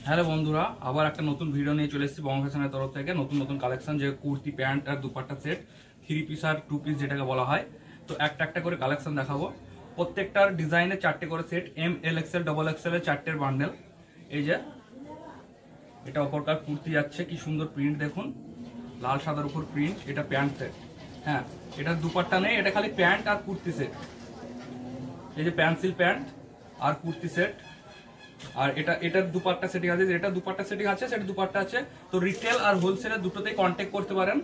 Hello বন্ধুরা, আবার একটা নতুন ভিডিও নিয়ে চলে এসেছি বং ফ্যাশনের তরফ থেকে। নতুন নতুন কালেকশন, যে কুর্তি, প্যান্ট আর দুপাট্টা সেট, 3 পিস আর 2 পিস যেটাকে বলা হয়। তো একটা একটা করে কালেকশন দেখাবো। প্রত্যেকটার ডিজাইনে 4টে করে সেট, এম, এল, এক্সেল, ডবল এক্সেল এর 4টের বান্ডেল। এই যে এটা অপরকার কুর্তি যাচ্ছে, কি সুন্দর প্রিন্ট দেখুন, লাল সাদার উপর প্রিন্ট। এটা প্যান্ট সেট, হ্যাঁ এটা দুপাট্টা নেই, এটা খালি প্যান্ট আর কুর্তি সেট। এই যে পেন্সিল প্যান্ট আর কুর্তি সেট। আর এটার দুপাট্টা সেটিং আছে, যেটা দুপাট্টা সেটিং আছে সেটা দুপাট্টা আছে। তো রিটেল আর হোলসেলের দুটোতেই কন্ট্যাক্ট করতে পারেন।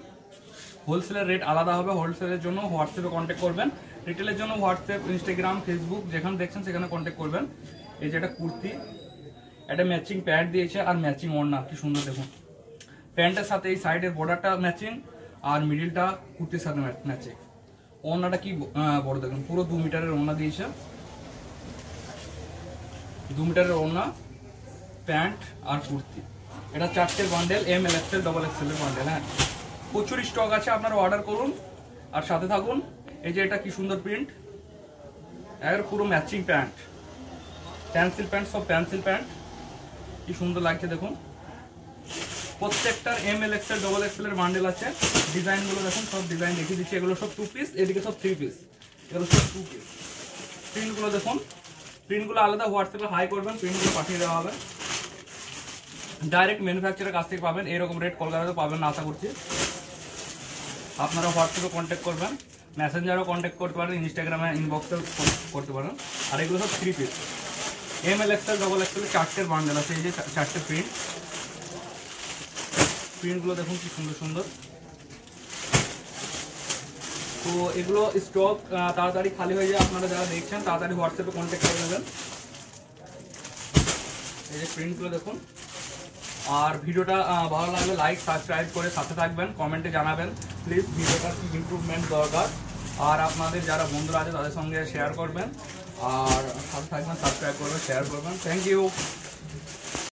হোলসেলের রেট আলাদা হবে, হোলসেলের জন্য হোয়াটসঅ্যাপে কন্ট্যাক্ট করবেন। রিটেলের জন্য হোয়াটসঅ্যাপ, ইনস্টাগ্রাম, ফেসবুক যেখানে দেখছেন সেখানে কন্ট্যাক্ট করবেন। এই যে এটা কুর্তি, এটা ম্যাচিং প্যান্ট দিয়েছে আর ম্যাচিং ওড়না, কি সুন্দর দেখুন। প্যান্টের সাথে এই সাইডের বর্ডারটা ম্যাচিং আর মিডিলটা কুর্তির সাথে ম্যাচিং। ওড়নাটা কি বড় দেখুন, পুরো 2 মিটারের ওড়না দিয়েছে। 2 মিটারের ওড়না, প্যান্ট আর কুর্তি। এটা 4টের বান্ডেল, এম, এল, এক্সেল, ডবল এক্সেল এর বান্ডেল। হ্যাঁ প্রচুর স্টক আছে, আপনারা অর্ডার করুন আর সাথে থাকুন। এই যে এটা কি সুন্দর প্রিন্ট, এর পুরো ম্যাচিং প্যান্ট, পেন্সিল প্যান্ট, সব পেন্সিল প্যান্ট, কি সুন্দর লাগছে দেখুন। প্রত্যেকটার এম, এল, এক্সেল, ডবল এক্সেল এর বান্ডেল আছে। ডিজাইনগুলো দেখুন, সব ডিজাইন দেখিয়ে দিচ্ছি। এগুলো সব 2 পিস, এদিকে সব 3 পিস, এগুলো সব 2 পিস। প্রিন্টগুলো দেখুন, প্রিন্টগুলো আলাদা হোয়াটসঅ্যাপে হাই করবেন, প্রিন্টগুলো পাঠিয়ে দেওয়া হবে। ডাইরেক্ট ম্যানুফ্যাকচারের কাছ থেকে পাবেন, এরকম রেট কলকাতাতে পাবেন না আশা করছি। আপনারা হোয়াটসঅ্যাপে কন্ট্যাক্ট করবেন, মেসেঞ্জারও কন্ট্যাক্ট করতে পারেন, ইনস্টাগ্রামে ইনবক্সেও করতে পারেন। আর এগুলো সব 3 পিস, এম, এল, এক্সেল, ডবল এক্সেল 4টের বান্ডেল আছে। এই যে 4টে প্রিন্ট, প্রিন্টগুলো দেখুন কি সুন্দর সুন্দর। তো এগুলো স্টক তাড়াতাড়ি খালি হয়ে যায়, আপনারা যারা দেখছেন তাড়াতাড়ি হোয়াটসঅ্যাপে কন্ট্যাক্ট করে নেবেন। এই যে প্রিন্টগুলো দেখুন। আর ভিডিওটা ভালো লাগলে লাইক, সাবস্ক্রাইব করে সাথে থাকবেন, কমেন্টে জানাবেন প্লিজ ভিডিওটা কি ইমপ্রুভমেন্ট দরকার। আর আপনাদের যারা বন্ধুরা আছে তাদের সঙ্গে শেয়ার করবেন, আর সাথে থাকবেন, সাবস্ক্রাইব করবেন, শেয়ার করবেন। Thank you.